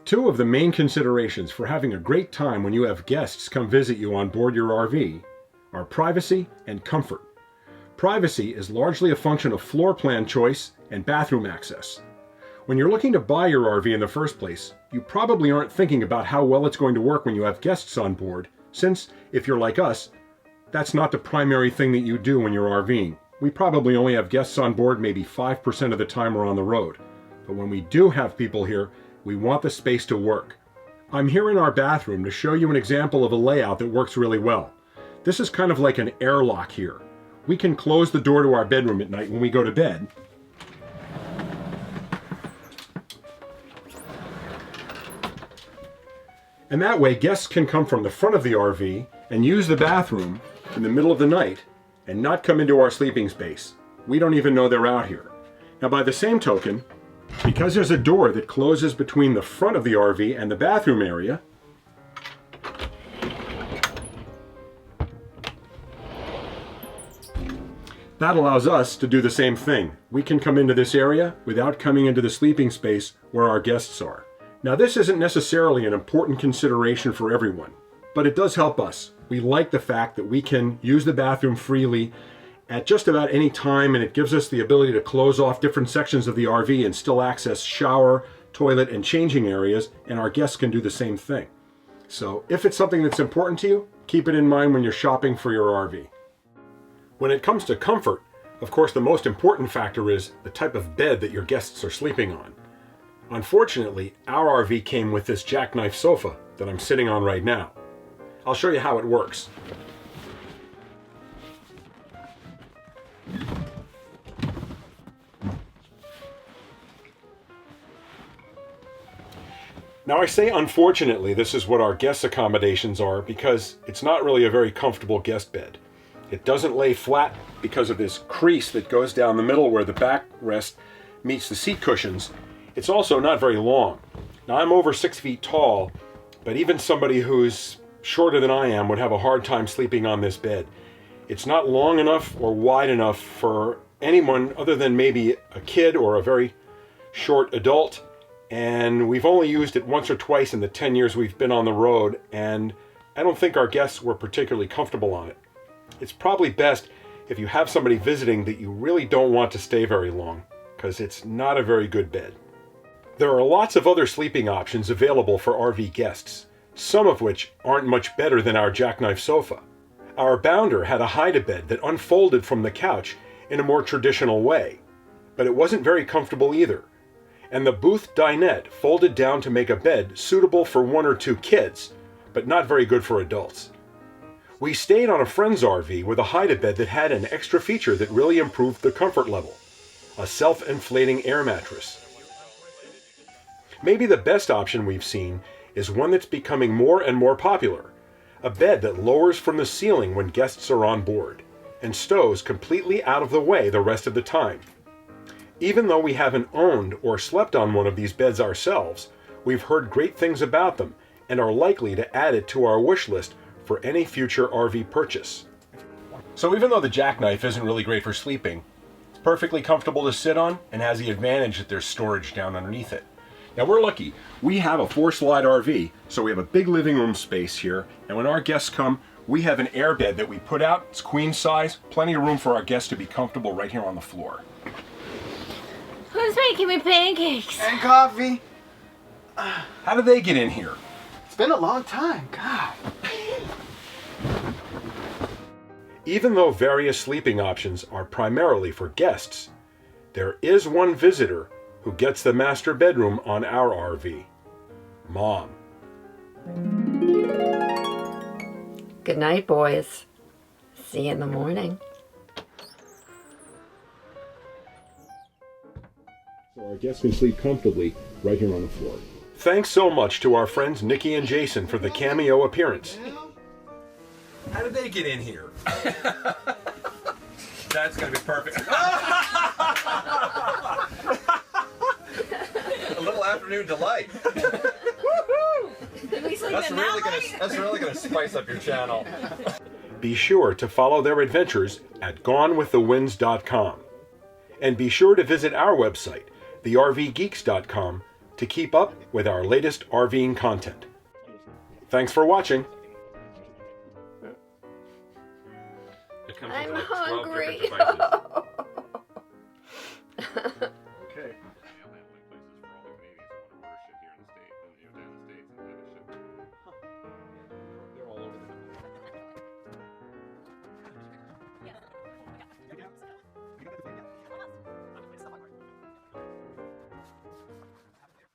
Two of the main considerations for having a great time when you have guests come visit you on board your RV are privacy and comfort. Privacy is largely a function of floor plan choice and bathroom access. When you're looking to buy your RV in the first place, you probably aren't thinking about how well it's going to work when you have guests on board, since, if you're like us, that's not the primary thing that you do when you're RVing. We probably only have guests on board maybe 5% of the time we're on the road. But when we do have people here, we want the space to work. I'm here in our bathroom to show you an example of a layout that works really well. This is kind of like an airlock here. We can close the door to our bedroom at night when we go to bed. And that way guests can come from the front of the RV and use the bathroom in the middle of the night and not come into our sleeping space. We don't even know they're out here. Now by the same token, because there's a door that closes between the front of the RV and the bathroom area, that allows us to do the same thing. We can come into this area without coming into the sleeping space where our guests are. Now this isn't necessarily an important consideration for everyone, but it does help us. We like the fact that we can use the bathroom freely at just about any time, and it gives us the ability to close off different sections of the RV and still access shower, toilet, and changing areas, and our guests can do the same thing. So if it's something that's important to you, keep it in mind when you're shopping for your RV. When it comes to comfort, of course the most important factor is the type of bed that your guests are sleeping on. Unfortunately, our RV came with this jackknife sofa that I'm sitting on right now. I'll show you how it works. Now I say unfortunately this is what our guest accommodations are because it's not really a very comfortable guest bed. It doesn't lay flat because of this crease that goes down the middle where the backrest meets the seat cushions. It's also not very long. Now I'm over 6 feet tall, but even somebody who's shorter than I am would have a hard time sleeping on this bed. It's not long enough or wide enough for anyone other than maybe a kid or a very short adult, and we've only used it once or twice in the 10 years we've been on the road, and I don't think our guests were particularly comfortable on it. It's probably best if you have somebody visiting that you really don't want to stay very long, because it's not a very good bed. There are lots of other sleeping options available for RV guests, some of which aren't much better than our jackknife sofa. Our bounder had a hide-a-bed that unfolded from the couch in a more traditional way, but it wasn't very comfortable either. And the booth dinette folded down to make a bed suitable for 1 or 2 kids, but not very good for adults. We stayed on a friend's RV with a hide-a-bed that had an extra feature that really improved the comfort level: a self-inflating air mattress. Maybe the best option we've seen is one that's becoming more and more popular: a bed that lowers from the ceiling when guests are on board and stows completely out of the way the rest of the time. Even though we haven't owned or slept on one of these beds ourselves, we've heard great things about them and are likely to add it to our wish list for any future RV purchase. So even though the jackknife isn't really great for sleeping, it's perfectly comfortable to sit on and has the advantage that there's storage down underneath it. Now we're lucky. We have a 4-slide RV, so we have a big living room space here, and when our guests come, we have an air bed that we put out. It's queen size, plenty of room for our guests to be comfortable right here on the floor. Who's making me pancakes? And coffee. How did they get in here? It's been a long time, God. Even though various sleeping options are primarily for guests, there is one visitor who gets the master bedroom on our RV: Mom. Good night, boys. See you in the morning. So our guests can sleep comfortably right here on the floor. Thanks so much to our friends Nikki and Jason for the cameo appearance. How did they get in here? That's gonna be perfect. A little afternoon delight. That's really gonna spice up your channel. Be sure to follow their adventures at gonewiththewinds.com. And be sure to visit our website, thervgeeks.com, to keep up with our latest RVing content. Thanks for watching. I'm hungry.